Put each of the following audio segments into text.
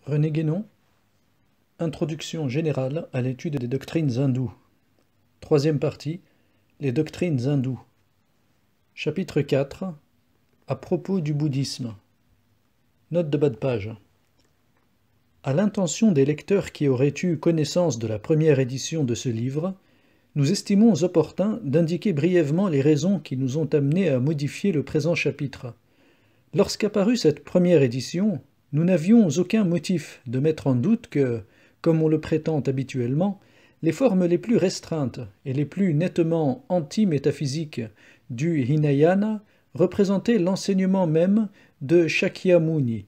René Guénon, Introduction générale à l'étude des doctrines hindoues. Troisième partie, les doctrines hindoues. Chapitre 4, à propos du bouddhisme. Note de bas de page. À l'intention des lecteurs qui auraient eu connaissance de la première édition de ce livre, nous estimons opportun d'indiquer brièvement les raisons qui nous ont amenés à modifier le présent chapitre. Lorsqu'apparut cette première édition, nous n'avions aucun motif de mettre en doute que, comme on le prétend habituellement, les formes les plus restreintes et les plus nettement anti-métaphysiques du Hinayana représentaient l'enseignement même de Shakyamuni.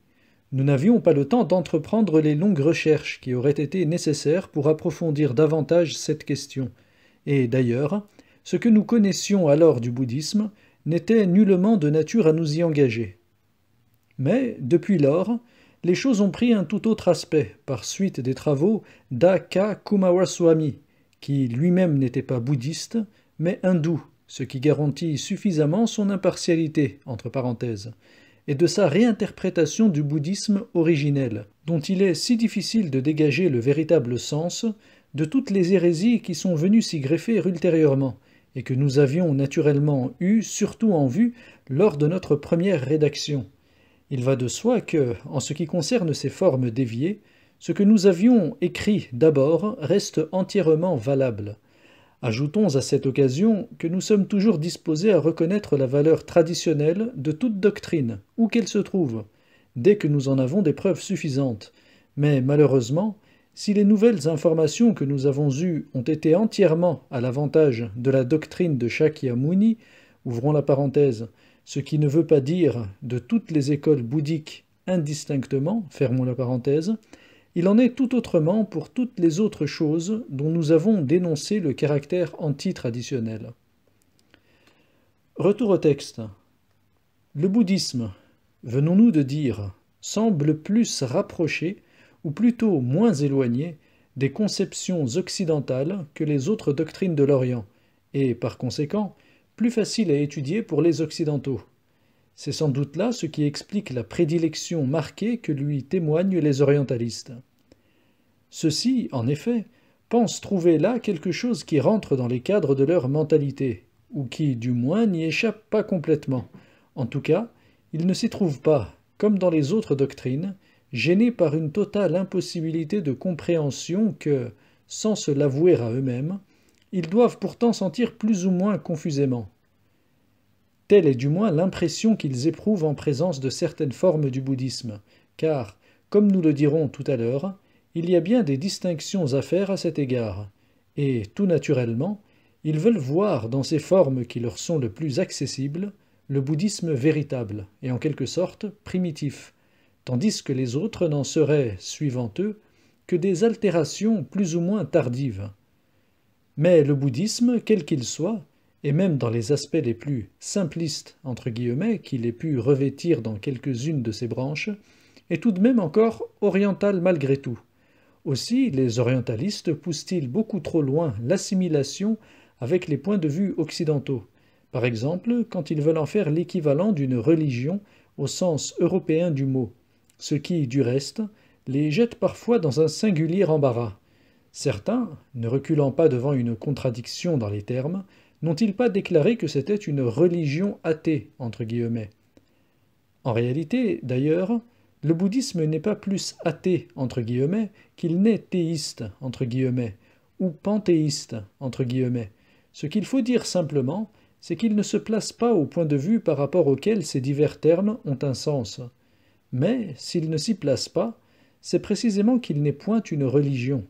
Nous n'avions pas le temps d'entreprendre les longues recherches qui auraient été nécessaires pour approfondir davantage cette question. Et d'ailleurs, ce que nous connaissions alors du bouddhisme n'était nullement de nature à nous y engager. Mais, depuis lors, les choses ont pris un tout autre aspect par suite des travaux d'A.K. Kumaraswamy, qui lui-même n'était pas bouddhiste, mais hindou, ce qui garantit suffisamment son impartialité, entre parenthèses, et de sa réinterprétation du bouddhisme originel, dont il est si difficile de dégager le véritable sens de toutes les hérésies qui sont venues s'y greffer ultérieurement, et que nous avions naturellement eu surtout en vue lors de notre première rédaction. Il va de soi que, en ce qui concerne ces formes déviées, ce que nous avions écrit d'abord reste entièrement valable. Ajoutons à cette occasion que nous sommes toujours disposés à reconnaître la valeur traditionnelle de toute doctrine, où qu'elle se trouve, dès que nous en avons des preuves suffisantes. Mais malheureusement, si les nouvelles informations que nous avons eues ont été entièrement à l'avantage de la doctrine de Shakyamuni, ouvrons la parenthèse, ce qui ne veut pas dire de toutes les écoles bouddhiques indistinctement, fermons la parenthèse, il en est tout autrement pour toutes les autres choses dont nous avons dénoncé le caractère anti-traditionnel. Retour au texte. Le bouddhisme, venons-nous de dire, semble plus rapproché, ou plutôt moins éloigné, des conceptions occidentales que les autres doctrines de l'Orient, et par conséquent, plus facile à étudier pour les Occidentaux. C'est sans doute là ce qui explique la prédilection marquée que lui témoignent les orientalistes. Ceux-ci, en effet, pensent trouver là quelque chose qui rentre dans les cadres de leur mentalité, ou qui, du moins, n'y échappe pas complètement. En tout cas, ils ne s'y trouvent pas, comme dans les autres doctrines, gênés par une totale impossibilité de compréhension que, sans se l'avouer à eux-mêmes, ils doivent pourtant sentir plus ou moins confusément. Telle est du moins l'impression qu'ils éprouvent en présence de certaines formes du bouddhisme, car, comme nous le dirons tout à l'heure, il y a bien des distinctions à faire à cet égard, et, tout naturellement, ils veulent voir dans ces formes qui leur sont le plus accessibles le bouddhisme véritable, et en quelque sorte primitif, tandis que les autres n'en seraient, suivant eux, que des altérations plus ou moins tardives. Mais le bouddhisme, quel qu'il soit, et même dans les aspects les plus simplistes, entre guillemets, qu'il ait pu revêtir dans quelques-unes de ses branches, est tout de même encore oriental malgré tout. Aussi, les orientalistes poussent-ils beaucoup trop loin l'assimilation avec les points de vue occidentaux, par exemple quand ils veulent en faire l'équivalent d'une religion au sens européen du mot, ce qui, du reste, les jette parfois dans un singulier embarras. Certains, ne reculant pas devant une contradiction dans les termes, n'ont-ils pas déclaré que c'était une religion athée, entre guillemets. En réalité, d'ailleurs, le bouddhisme n'est pas plus athée, entre guillemets, qu'il n'est théiste, entre guillemets, ou panthéiste, entre guillemets. Ce qu'il faut dire simplement, c'est qu'il ne se place pas au point de vue par rapport auquel ces divers termes ont un sens. Mais, s'il ne s'y place pas, c'est précisément qu'il n'est point une religion.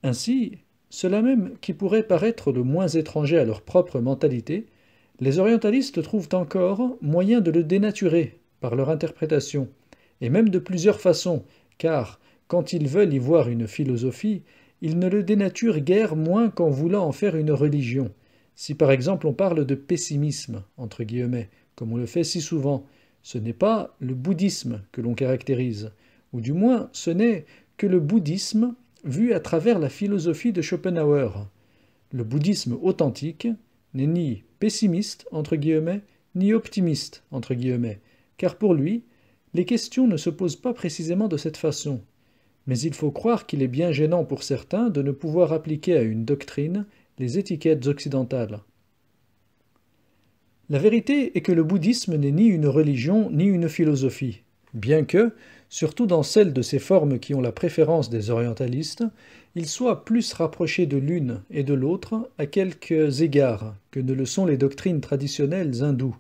Ainsi, cela même qui pourrait paraître le moins étranger à leur propre mentalité, les orientalistes trouvent encore moyen de le dénaturer par leur interprétation, et même de plusieurs façons, car, quand ils veulent y voir une philosophie, ils ne le dénaturent guère moins qu'en voulant en faire une religion. Si par exemple on parle de pessimisme, entre guillemets, comme on le fait si souvent, ce n'est pas le bouddhisme que l'on caractérise, ou du moins ce n'est que le bouddhisme vu à travers la philosophie de Schopenhauer. Le bouddhisme authentique n'est ni pessimiste, entre guillemets, ni optimiste, entre guillemets, car pour lui, les questions ne se posent pas précisément de cette façon, mais il faut croire qu'il est bien gênant pour certains de ne pouvoir appliquer à une doctrine les étiquettes occidentales. La vérité est que le bouddhisme n'est ni une religion ni une philosophie, bien que, surtout dans celle de ces formes qui ont la préférence des orientalistes, il soit plus rapproché de l'une et de l'autre à quelques égards que ne le sont les doctrines traditionnelles hindoues.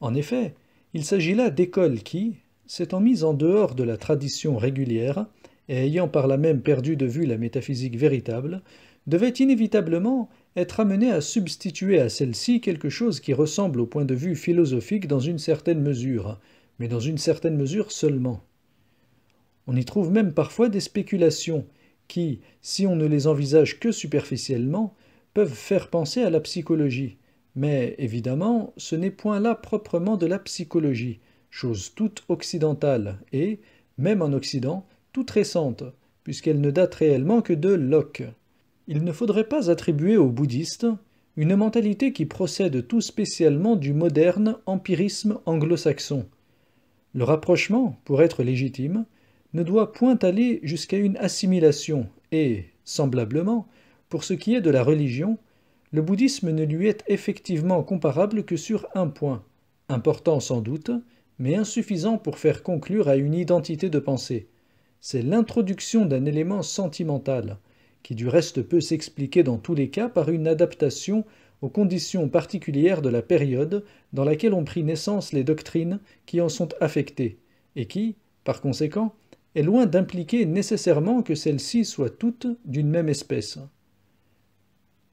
En effet, il s'agit là d'écoles qui, s'étant mises en dehors de la tradition régulière et ayant par là même perdu de vue la métaphysique véritable, devaient inévitablement être amenées à substituer à celle-ci quelque chose qui ressemble au point de vue philosophique dans une certaine mesure, mais dans une certaine mesure seulement. On y trouve même parfois des spéculations qui, si on ne les envisage que superficiellement, peuvent faire penser à la psychologie. Mais évidemment, ce n'est point là proprement de la psychologie, chose toute occidentale et, même en Occident, toute récente, puisqu'elle ne date réellement que de Locke. Il ne faudrait pas attribuer aux bouddhistes une mentalité qui procède tout spécialement du moderne empirisme anglo-saxon. Le rapprochement, pour être légitime, ne doit point aller jusqu'à une assimilation et, semblablement, pour ce qui est de la religion, le bouddhisme ne lui est effectivement comparable que sur un point, important sans doute, mais insuffisant pour faire conclure à une identité de pensée. C'est l'introduction d'un élément sentimental, qui du reste peut s'expliquer dans tous les cas par une adaptation aux conditions particulières de la période dans laquelle ont pris naissance les doctrines qui en sont affectées, et qui, par conséquent, est loin d'impliquer nécessairement que celles-ci soient toutes d'une même espèce.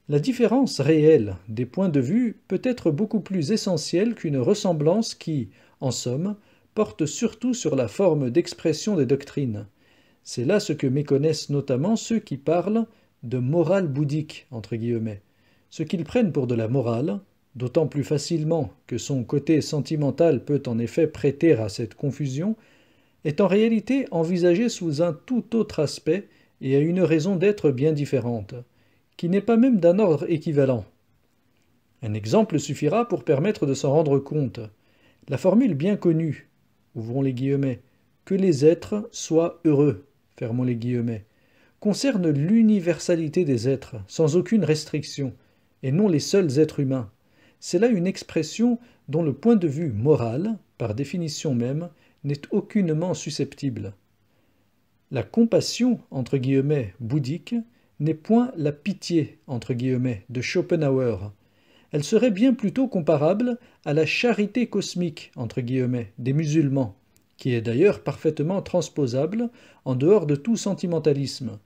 La différence réelle des points de vue peut être beaucoup plus essentielle qu'une ressemblance qui, en somme, porte surtout sur la forme d'expression des doctrines. C'est là ce que méconnaissent notamment ceux qui parlent de morale bouddhique, entre guillemets. Ce qu'ils prennent pour de la morale, d'autant plus facilement que son côté sentimental peut en effet prêter à cette confusion, est en réalité envisagé sous un tout autre aspect et à une raison d'être bien différente, qui n'est pas même d'un ordre équivalent. Un exemple suffira pour permettre de s'en rendre compte. La formule bien connue, ouvrons les guillemets, que les êtres soient heureux, fermons les guillemets, concerne l'universalité des êtres, sans aucune restriction, et non les seuls êtres humains. C'est là une expression dont le point de vue moral, par définition même, n'est aucunement susceptible. La compassion, entre guillemets, bouddhique, n'est point la pitié, entre guillemets, de Schopenhauer. Elle serait bien plutôt comparable à la charité cosmique, entre guillemets, des musulmans, qui est d'ailleurs parfaitement transposable en dehors de tout sentimentalisme.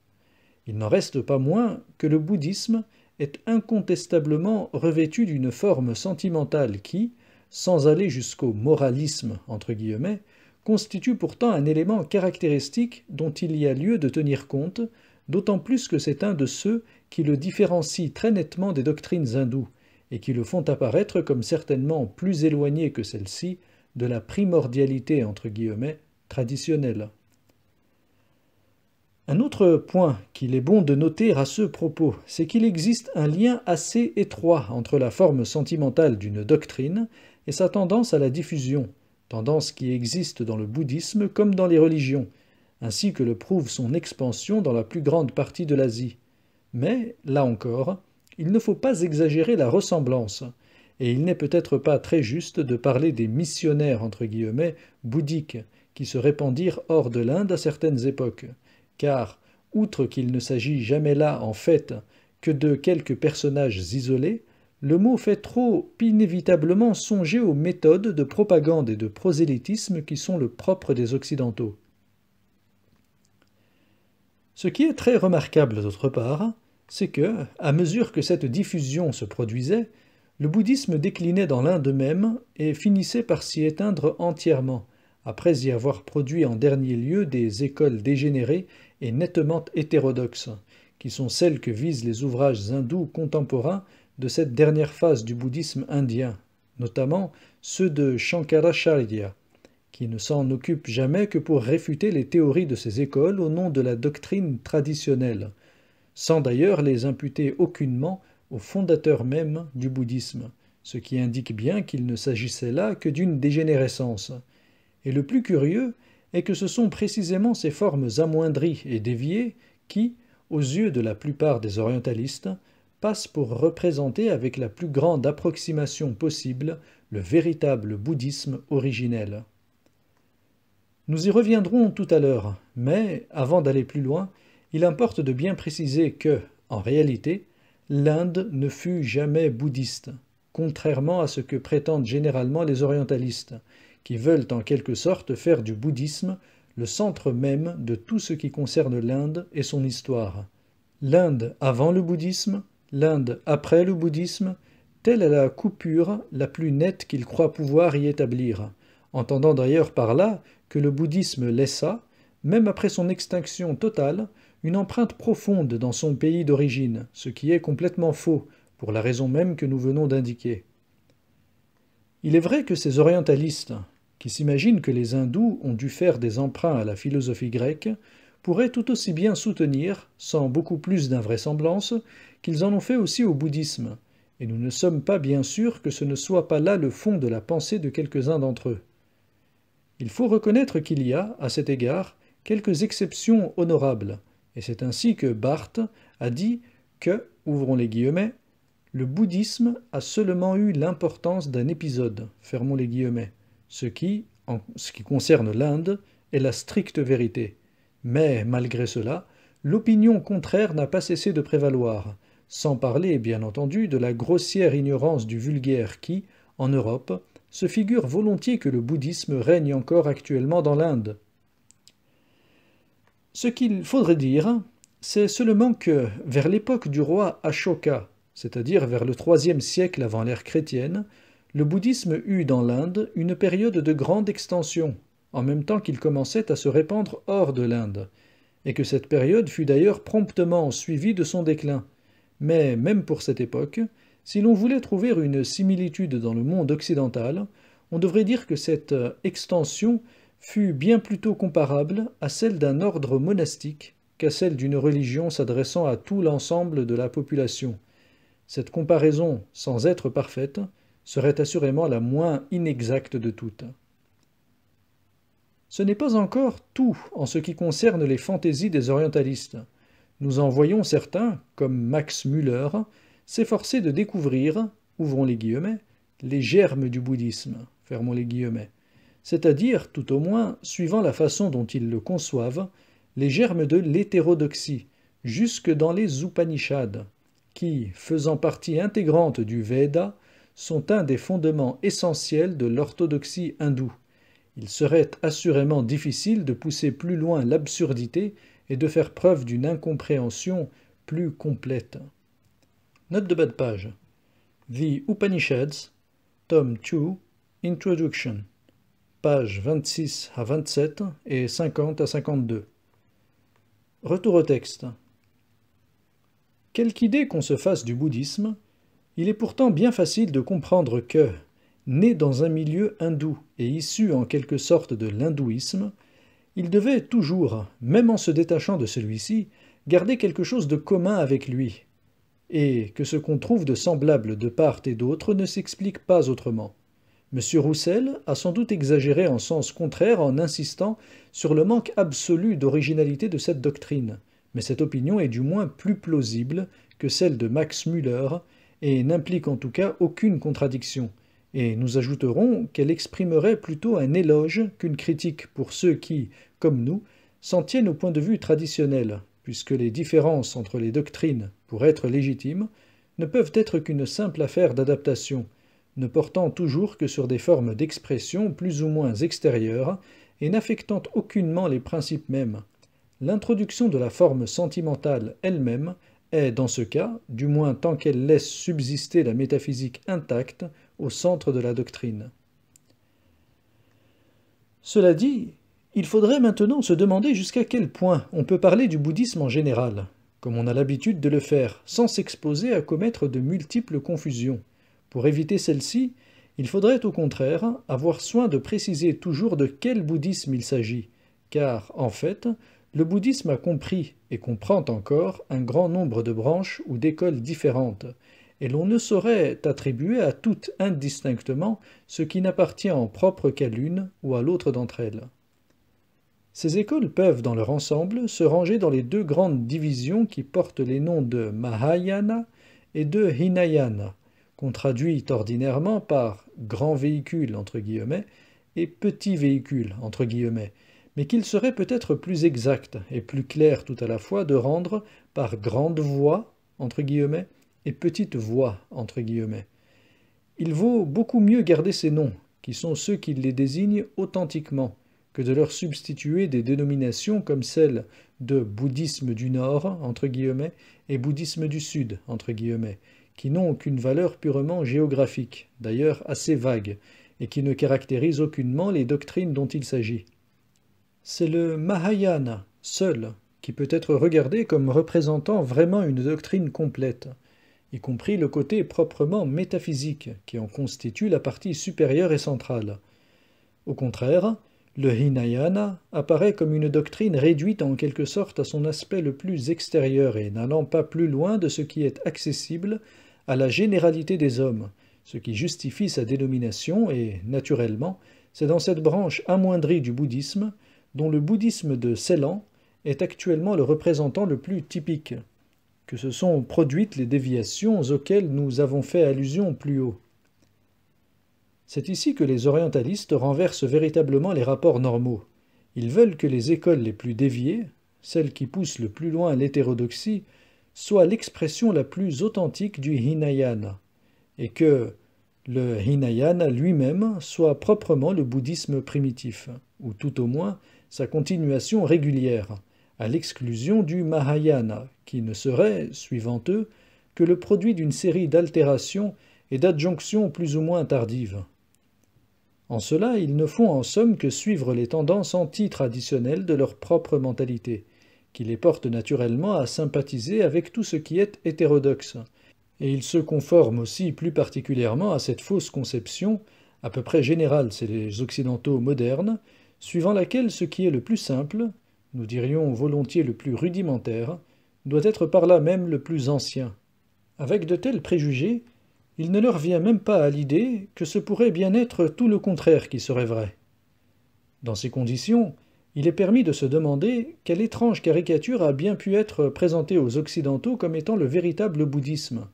Il n'en reste pas moins que le bouddhisme est incontestablement revêtu d'une forme sentimentale qui, sans aller jusqu'au moralisme, entre guillemets, constitue pourtant un élément caractéristique dont il y a lieu de tenir compte, d'autant plus que c'est un de ceux qui le différencient très nettement des doctrines hindoues, et qui le font apparaître comme certainement plus éloigné que celle-ci de la primordialité, entre guillemets, traditionnelle. Un autre point qu'il est bon de noter à ce propos, c'est qu'il existe un lien assez étroit entre la forme sentimentale d'une doctrine et sa tendance à la diffusion, tendance qui existe dans le bouddhisme comme dans les religions, ainsi que le prouve son expansion dans la plus grande partie de l'Asie. Mais, là encore, il ne faut pas exagérer la ressemblance, et il n'est peut-être pas très juste de parler des missionnaires, entre guillemets, bouddhiques, qui se répandirent hors de l'Inde à certaines époques, car, outre qu'il ne s'agit jamais là, en fait, que de quelques personnages isolés, le mot fait trop inévitablement songer aux méthodes de propagande et de prosélytisme qui sont le propre des Occidentaux. Ce qui est très remarquable d'autre part, c'est que, à mesure que cette diffusion se produisait, le bouddhisme déclinait dans l'Inde même et finissait par s'y éteindre entièrement, après y avoir produit en dernier lieu des écoles dégénérées et nettement hétérodoxes, qui sont celles que visent les ouvrages hindous contemporains de cette dernière phase du bouddhisme indien, notamment ceux de Shankaracharya, qui ne s'en occupe jamais que pour réfuter les théories de ces écoles au nom de la doctrine traditionnelle, sans d'ailleurs les imputer aucunement au fondateur même du bouddhisme, ce qui indique bien qu'il ne s'agissait là que d'une dégénérescence. et le plus curieux est que ce sont précisément ces formes amoindries et déviées qui, aux yeux de la plupart des orientalistes, passent pour représenter avec la plus grande approximation possible le véritable bouddhisme originel. Nous y reviendrons tout à l'heure, mais, avant d'aller plus loin, il importe de bien préciser que, en réalité, l'Inde ne fut jamais bouddhiste, contrairement à ce que prétendent généralement les orientalistes, qui veulent en quelque sorte faire du bouddhisme le centre même de tout ce qui concerne l'Inde et son histoire. L'Inde avant le bouddhisme, l'Inde après le bouddhisme, telle est la coupure la plus nette qu'ils croient pouvoir y établir, entendant d'ailleurs par là que le bouddhisme laissa, même après son extinction totale, une empreinte profonde dans son pays d'origine, ce qui est complètement faux, pour la raison même que nous venons d'indiquer. Il est vrai que ces orientalistes, qui s'imaginent que les hindous ont dû faire des emprunts à la philosophie grecque, pourraient tout aussi bien soutenir, sans beaucoup plus d'invraisemblance, qu'ils en ont fait aussi au bouddhisme, et nous ne sommes pas bien sûrs que ce ne soit pas là le fond de la pensée de quelques-uns d'entre eux. Il faut reconnaître qu'il y a, à cet égard, quelques exceptions honorables, et c'est ainsi que Barthes a dit que, ouvrons les guillemets, le bouddhisme a seulement eu l'importance d'un épisode, fermons les guillemets, ce qui, en ce qui concerne l'Inde, est la stricte vérité. Mais, malgré cela, l'opinion contraire n'a pas cessé de prévaloir, sans parler, bien entendu, de la grossière ignorance du vulgaire qui, en Europe, se figure volontiers que le bouddhisme règne encore actuellement dans l'Inde. Ce qu'il faudrait dire, c'est seulement que, vers l'époque du roi Ashoka, c'est-à-dire vers le IIIe siècle avant l'ère chrétienne, le bouddhisme eut dans l'Inde une période de grande extension, en même temps qu'il commençait à se répandre hors de l'Inde, et que cette période fut d'ailleurs promptement suivie de son déclin. Mais même pour cette époque, si l'on voulait trouver une similitude dans le monde occidental, on devrait dire que cette extension fut bien plutôt comparable à celle d'un ordre monastique qu'à celle d'une religion s'adressant à tout l'ensemble de la population. Cette comparaison, sans être parfaite, serait assurément la moins inexacte de toutes. Ce n'est pas encore tout en ce qui concerne les fantaisies des orientalistes. Nous en voyons certains, comme Max Müller, s'efforcer de découvrir, ouvrons les guillemets, les germes du bouddhisme, fermons les guillemets, c'est-à-dire, tout au moins, suivant la façon dont ils le conçoivent, les germes de l'hétérodoxie, jusque dans les Upanishads, qui, faisant partie intégrante du Veda, sont un des fondements essentiels de l'orthodoxie hindoue. Il serait assurément difficile de pousser plus loin l'absurdité et de faire preuve d'une incompréhension plus complète. Note de bas de page. The Upanishads, tome 2, Introduction, pages 26 à 27 et 50 à 52. Retour au texte. Quelque idée qu'on se fasse du bouddhisme, il est pourtant bien facile de comprendre que, né dans un milieu hindou et issu en quelque sorte de l'hindouisme, il devait toujours, même en se détachant de celui-ci, garder quelque chose de commun avec lui, et que ce qu'on trouve de semblable de part et d'autre ne s'explique pas autrement. M. Roussel a sans doute exagéré en sens contraire en insistant sur le manque absolu d'originalité de cette doctrine, mais cette opinion est du moins plus plausible que celle de Max Müller et n'implique en tout cas aucune contradiction, et nous ajouterons qu'elle exprimerait plutôt un éloge qu'une critique pour ceux qui, comme nous, s'en tiennent au point de vue traditionnel, puisque les différences entre les doctrines, pour être légitimes, ne peuvent être qu'une simple affaire d'adaptation, ne portant toujours que sur des formes d'expression plus ou moins extérieures et n'affectant aucunement les principes mêmes. L'introduction de la forme sentimentale elle-même est, dans ce cas, du moins tant qu'elle laisse subsister la métaphysique intacte, au centre de la doctrine. Cela dit, il faudrait maintenant se demander jusqu'à quel point on peut parler du bouddhisme en général, comme on a l'habitude de le faire, sans s'exposer à commettre de multiples confusions. Pour éviter celle-ci, il faudrait au contraire avoir soin de préciser toujours de quel bouddhisme il s'agit, car, en fait, le bouddhisme a compris et comprend encore un grand nombre de branches ou d'écoles différentes, et l'on ne saurait attribuer à toutes indistinctement ce qui n'appartient en propre qu'à l'une ou à l'autre d'entre elles. Ces écoles peuvent, dans leur ensemble, se ranger dans les deux grandes divisions qui portent les noms de Mahayana et de Hinayana, qu'on traduit ordinairement par « grand véhicule » entre guillemets et « petit véhicule » entre guillemets, mais qu'il serait peut-être plus exact et plus clair tout à la fois de rendre par « grande voie » entre guillemets et « petite voie » entre guillemets. Il vaut beaucoup mieux garder ces noms, qui sont ceux qui les désignent authentiquement, que de leur substituer des dénominations comme celles de bouddhisme du Nord, entre guillemets, et bouddhisme du Sud, entre guillemets, qui n'ont qu'une valeur purement géographique, d'ailleurs assez vague, et qui ne caractérisent aucunement les doctrines dont il s'agit. C'est le Mahayana, seul, qui peut être regardé comme représentant vraiment une doctrine complète, y compris le côté proprement métaphysique, qui en constitue la partie supérieure et centrale. Au contraire, le Hinayana apparaît comme une doctrine réduite en quelque sorte à son aspect le plus extérieur et n'allant pas plus loin de ce qui est accessible à la généralité des hommes, ce qui justifie sa dénomination et, naturellement, c'est dans cette branche amoindrie du bouddhisme, dont le bouddhisme de Ceylan est actuellement le représentant le plus typique, que se sont produites les déviations auxquelles nous avons fait allusion plus haut. C'est ici que les orientalistes renversent véritablement les rapports normaux. Ils veulent que les écoles les plus déviées, celles qui poussent le plus loin l'hétérodoxie, soient l'expression la plus authentique du Hinayana, et que le Hinayana lui-même soit proprement le bouddhisme primitif, ou tout au moins sa continuation régulière, à l'exclusion du Mahayana, qui ne serait, suivant eux, que le produit d'une série d'altérations et d'adjonctions plus ou moins tardives. En cela, ils ne font en somme que suivre les tendances anti-traditionnelles de leur propre mentalité, qui les portent naturellement à sympathiser avec tout ce qui est hétérodoxe. Et ils se conforment aussi plus particulièrement à cette fausse conception, à peu près générale chez les Occidentaux modernes, suivant laquelle ce qui est le plus simple, nous dirions volontiers le plus rudimentaire, doit être par là même le plus ancien. Avec de tels préjugés, il ne leur vient même pas à l'idée que ce pourrait bien être tout le contraire qui serait vrai. Dans ces conditions, il est permis de se demander quelle étrange caricature a bien pu être présentée aux Occidentaux comme étant le véritable bouddhisme,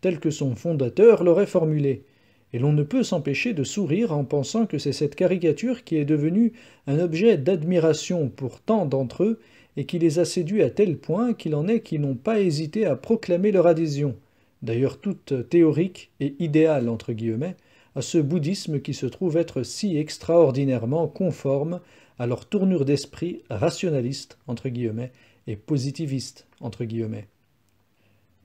tel que son fondateur l'aurait formulé, et l'on ne peut s'empêcher de sourire en pensant que c'est cette caricature qui est devenue un objet d'admiration pour tant d'entre eux et qui les a séduits à tel point qu'il en est qui n'ont pas hésité à proclamer leur adhésion, d'ailleurs toute théorique et idéale entre guillemets, à ce bouddhisme qui se trouve être si extraordinairement conforme à leur tournure d'esprit rationaliste entre guillemets et positiviste entre guillemets.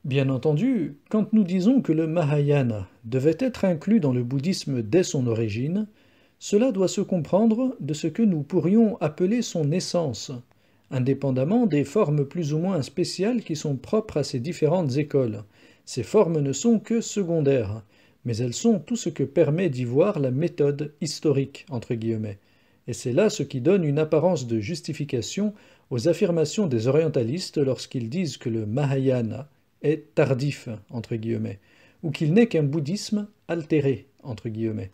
Bien entendu, quand nous disons que le Mahayana devait être inclus dans le bouddhisme dès son origine, cela doit se comprendre de ce que nous pourrions appeler son essence, indépendamment des formes plus ou moins spéciales qui sont propres à ces différentes écoles. Ces formes ne sont que secondaires, mais elles sont tout ce que permet d'y voir la méthode historique, entre guillemets. Et c'est là ce qui donne une apparence de justification aux affirmations des orientalistes lorsqu'ils disent que le Mahayana est tardif, entre guillemets, ou qu'il n'est qu'un bouddhisme altéré, entre guillemets.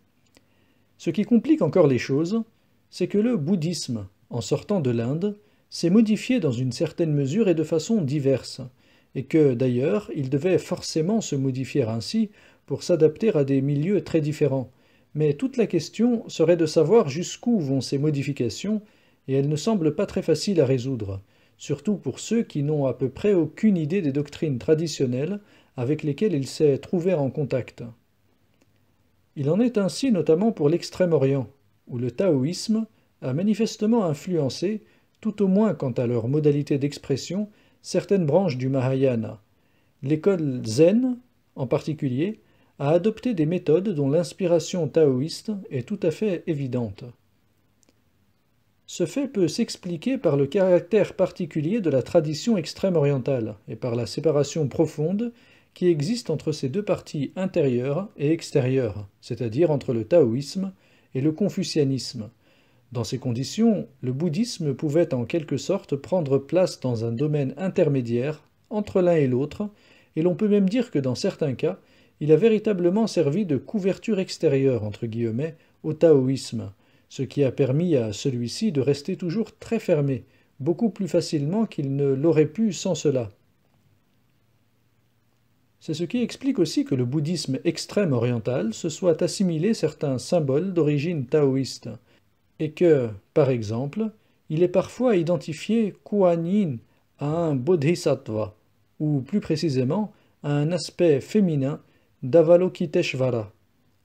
Ce qui complique encore les choses, c'est que le bouddhisme, en sortant de l'Inde, s'est modifié dans une certaine mesure et de façon diverse, et que, d'ailleurs, il devait forcément se modifier ainsi pour s'adapter à des milieux très différents. Mais toute la question serait de savoir jusqu'où vont ces modifications, et elles ne semblent pas très faciles à résoudre, surtout pour ceux qui n'ont à peu près aucune idée des doctrines traditionnelles avec lesquelles ils s'est trouvé en contact. Il en est ainsi notamment pour l'Extrême-Orient, où le taoïsme a manifestement influencé, tout au moins quant à leur modalité d'expression, certaines branches du Mahayana. L'école zen, en particulier, a adopté des méthodes dont l'inspiration taoïste est tout à fait évidente. Ce fait peut s'expliquer par le caractère particulier de la tradition extrême-orientale et par la séparation profonde qui existe entre ces deux parties intérieures et extérieures, c'est-à-dire entre le taoïsme et le confucianisme. Dans ces conditions, le bouddhisme pouvait en quelque sorte prendre place dans un domaine intermédiaire entre l'un et l'autre, et l'on peut même dire que dans certains cas, il a véritablement servi de couverture extérieure, entre guillemets, au taoïsme, ce qui a permis à celui-ci de rester toujours très fermé, beaucoup plus facilement qu'il ne l'aurait pu sans cela. C'est ce qui explique aussi que le bouddhisme extrême oriental se soit assimilé certains symboles d'origine taoïste, et que, par exemple, il est parfois identifié Kuan Yin à un bodhisattva, ou plus précisément à un aspect féminin d'Avalokiteshvara,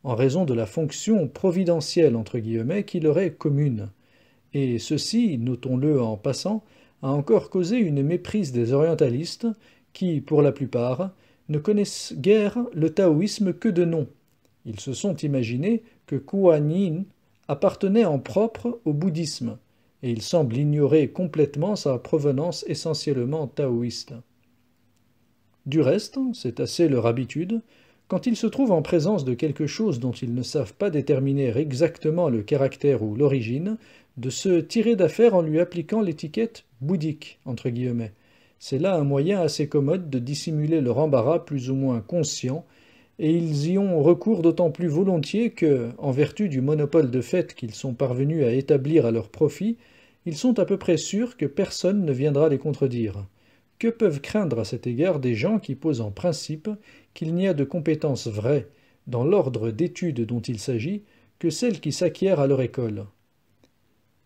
en raison de la fonction providentielle entre guillemets qui leur est commune. Et ceci, notons-le en passant, a encore causé une méprise des orientalistes qui, pour la plupart, ne connaissent guère le taoïsme que de nom. Ils se sont imaginés que Kuan Yin appartenait en propre au bouddhisme, et ils semblent ignorer complètement sa provenance essentiellement taoïste. Du reste, c'est assez leur habitude, quand ils se trouvent en présence de quelque chose dont ils ne savent pas déterminer exactement le caractère ou l'origine, de se tirer d'affaire en lui appliquant l'étiquette « bouddhique ». Entre guillemets. C'est là un moyen assez commode de dissimuler leur embarras plus ou moins conscient, et ils y ont recours d'autant plus volontiers que, en vertu du monopole de fait qu'ils sont parvenus à établir à leur profit, ils sont à peu près sûrs que personne ne viendra les contredire. Que peuvent craindre à cet égard des gens qui posent en principe qu'il n'y a de compétences vraies, dans l'ordre d'études dont il s'agit, que celles qui s'acquièrent à leur école?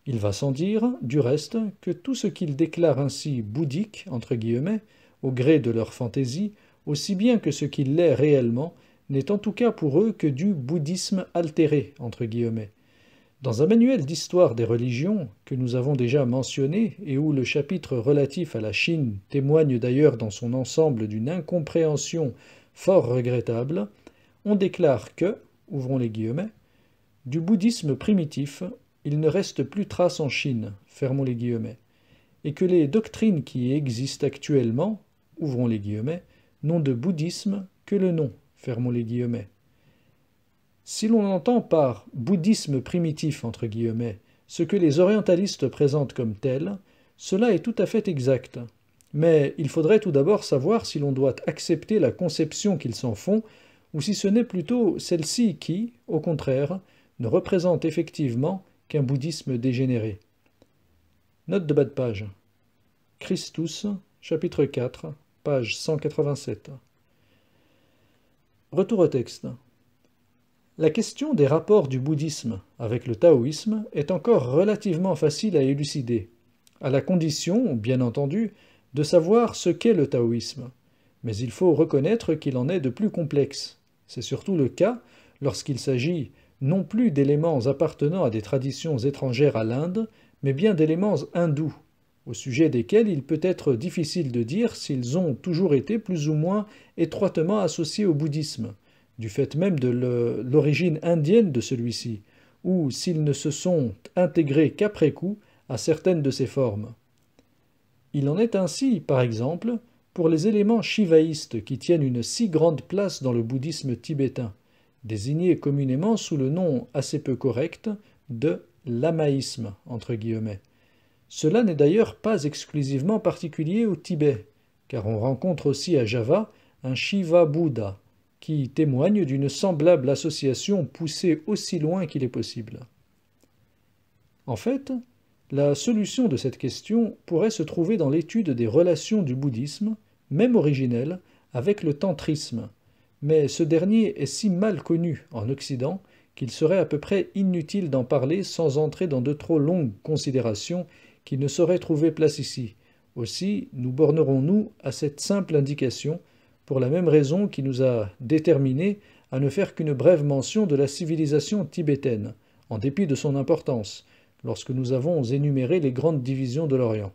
Il va sans dire, du reste, que tout ce qu'ils déclarent ainsi bouddhique, entre guillemets, au gré de leur fantaisie, aussi bien que ce qu'il l'est réellement, n'est en tout cas pour eux que du bouddhisme altéré, entre guillemets. Dans un manuel d'histoire des religions, que nous avons déjà mentionné et où le chapitre relatif à la Chine témoigne d'ailleurs dans son ensemble d'une incompréhension fort regrettable, on déclare que, ouvrons les guillemets, du bouddhisme primitif, il ne reste plus trace en Chine, fermons les guillemets, et que les doctrines qui existent actuellement, ouvrons les guillemets, n'ont de bouddhisme que le nom, fermons les guillemets. Si l'on entend par bouddhisme primitif, entre guillemets, ce que les orientalistes présentent comme tel, cela est tout à fait exact. Mais il faudrait tout d'abord savoir si l'on doit accepter la conception qu'ils s'en font, ou si ce n'est plutôt celle-ci qui, au contraire, ne représente effectivement qu'un bouddhisme dégénéré. Note de bas de page. Christus, chapitre 4, page 187. Retour au texte. La question des rapports du bouddhisme avec le taoïsme est encore relativement facile à élucider, à la condition, bien entendu, de savoir ce qu'est le taoïsme. Mais il faut reconnaître qu'il en est de plus complexe. C'est surtout le cas lorsqu'il s'agit non plus d'éléments appartenant à des traditions étrangères à l'Inde, mais bien d'éléments hindous, au sujet desquels il peut être difficile de dire s'ils ont toujours été plus ou moins étroitement associés au bouddhisme, du fait même de l'origine indienne de celui-ci, ou s'ils ne se sont intégrés qu'après coup à certaines de ses formes. Il en est ainsi, par exemple, pour les éléments shivaïstes qui tiennent une si grande place dans le bouddhisme tibétain, désignés communément sous le nom assez peu correct de lamaïsme, entre guillemets. Cela n'est d'ailleurs pas exclusivement particulier au Tibet, car on rencontre aussi à Java un Shiva-Bouddha, qui témoigne d'une semblable association poussée aussi loin qu'il est possible. En fait, la solution de cette question pourrait se trouver dans l'étude des relations du bouddhisme, même originel, avec le tantrisme, mais ce dernier est si mal connu en Occident qu'il serait à peu près inutile d'en parler sans entrer dans de trop longues considérations qui ne sauraient trouver place ici. Aussi, nous bornerons-nous à cette simple indication, pour la même raison qui nous a déterminés à ne faire qu'une brève mention de la civilisation tibétaine, en dépit de son importance, lorsque nous avons énuméré les grandes divisions de l'Orient.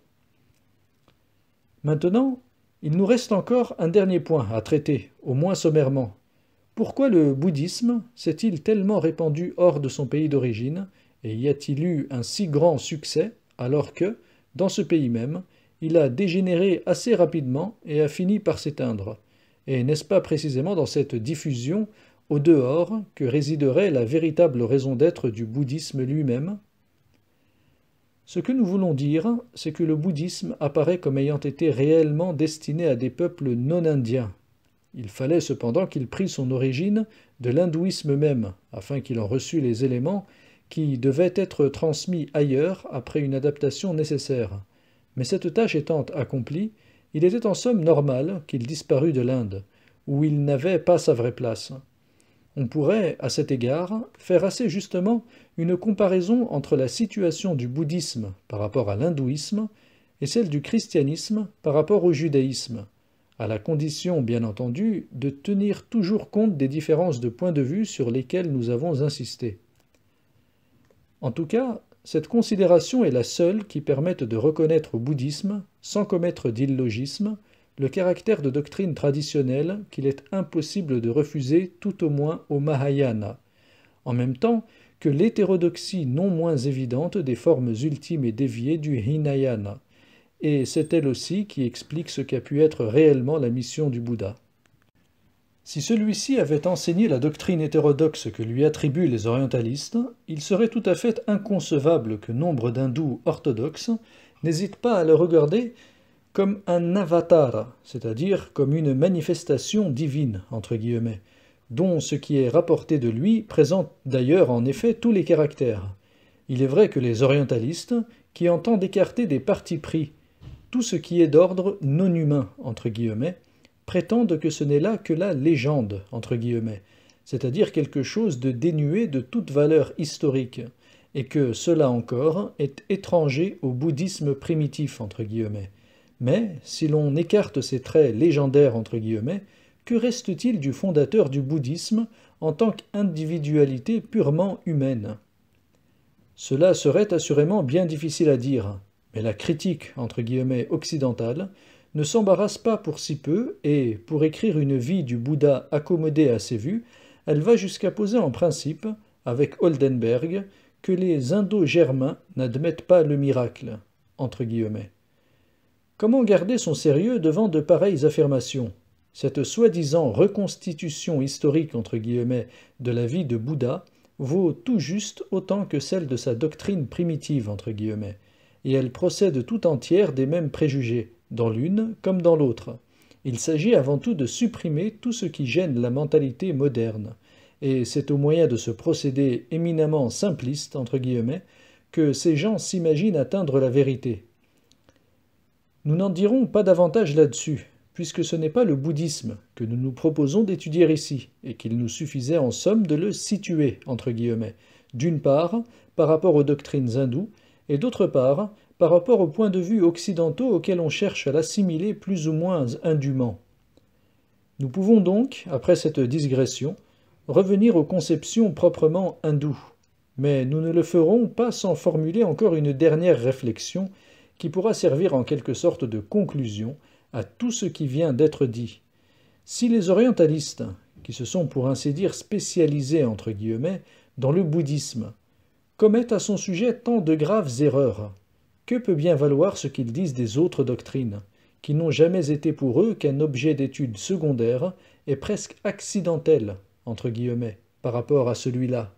Maintenant, il nous reste encore un dernier point à traiter, au moins sommairement. Pourquoi le bouddhisme s'est-il tellement répandu hors de son pays d'origine, et y a-t-il eu un si grand succès, alors que, dans ce pays même, il a dégénéré assez rapidement et a fini par s'éteindre? Et n'est-ce pas précisément dans cette diffusion, au dehors, que résiderait la véritable raison d'être du bouddhisme lui-même? Ce que nous voulons dire, c'est que le bouddhisme apparaît comme ayant été réellement destiné à des peuples non indiens. Il fallait cependant qu'il prît son origine de l'hindouisme même, afin qu'il en reçût les éléments qui devaient être transmis ailleurs après une adaptation nécessaire. Mais cette tâche étant accomplie, il était en somme normal qu'il disparût de l'Inde, où il n'avait pas sa vraie place. On pourrait, à cet égard, faire assez justement une comparaison entre la situation du bouddhisme par rapport à l'hindouisme et celle du christianisme par rapport au judaïsme, à la condition, bien entendu, de tenir toujours compte des différences de point de vue sur lesquelles nous avons insisté. En tout cas, cette considération est la seule qui permette de reconnaître au bouddhisme, sans commettre d'illogisme, le caractère de doctrine traditionnelle qu'il est impossible de refuser tout au moins au Mahayana, en même temps que l'hétérodoxie non moins évidente des formes ultimes et déviées du Hinayana, et c'est elle aussi qui explique ce qu'a pu être réellement la mission du Bouddha. Si celui-ci avait enseigné la doctrine hétérodoxe que lui attribuent les orientalistes, il serait tout à fait inconcevable que nombre d'hindous orthodoxes n'hésitent pas à le regarder comme un avatar, c'est-à-dire comme une manifestation divine, entre guillemets, dont ce qui est rapporté de lui présente d'ailleurs en effet tous les caractères. Il est vrai que les orientalistes, qui entendent écarter des partis pris, tout ce qui est d'ordre non humain, entre guillemets, prétendent que ce n'est là que la légende, entre guillemets, c'est-à-dire quelque chose de dénué de toute valeur historique, et que cela encore est étranger au bouddhisme primitif, entre guillemets. Mais, si l'on écarte ces traits légendaires, entre guillemets, que reste-t-il du fondateur du bouddhisme en tant qu'individualité purement humaine? Cela serait assurément bien difficile à dire, mais la critique, entre guillemets, occidentale, ne s'embarrasse pas pour si peu, et, pour écrire une vie du Bouddha accommodée à ses vues, elle va jusqu'à poser en principe, avec Oldenberg, que les Indo-Germains n'admettent pas le miracle, entre guillemets. Comment garder son sérieux devant de pareilles affirmations? Cette soi-disant reconstitution historique, entre guillemets, de la vie de Bouddha vaut tout juste autant que celle de sa doctrine primitive, entre guillemets, et elle procède tout entière des mêmes préjugés, dans l'une comme dans l'autre. Il s'agit avant tout de supprimer tout ce qui gêne la mentalité moderne, et c'est au moyen de ce procédé éminemment simpliste, entre guillemets, que ces gens s'imaginent atteindre la vérité. Nous n'en dirons pas davantage là-dessus, puisque ce n'est pas le bouddhisme que nous nous proposons d'étudier ici, et qu'il nous suffisait en somme de le situer, entre guillemets, d'une part, par rapport aux doctrines hindoues, et d'autre part, par rapport aux points de vue occidentaux auxquels on cherche à l'assimiler plus ou moins indûment. Nous pouvons donc, après cette digression, revenir aux conceptions proprement hindoues, mais nous ne le ferons pas sans formuler encore une dernière réflexion qui pourra servir en quelque sorte de conclusion à tout ce qui vient d'être dit. Si les orientalistes, qui se sont pour ainsi dire spécialisés entre guillemets dans le bouddhisme, commettent à son sujet tant de graves erreurs, que peut bien valoir ce qu'ils disent des autres doctrines, qui n'ont jamais été pour eux qu'un objet d'étude secondaire et presque accidentel, entre guillemets, par rapport à celui-là?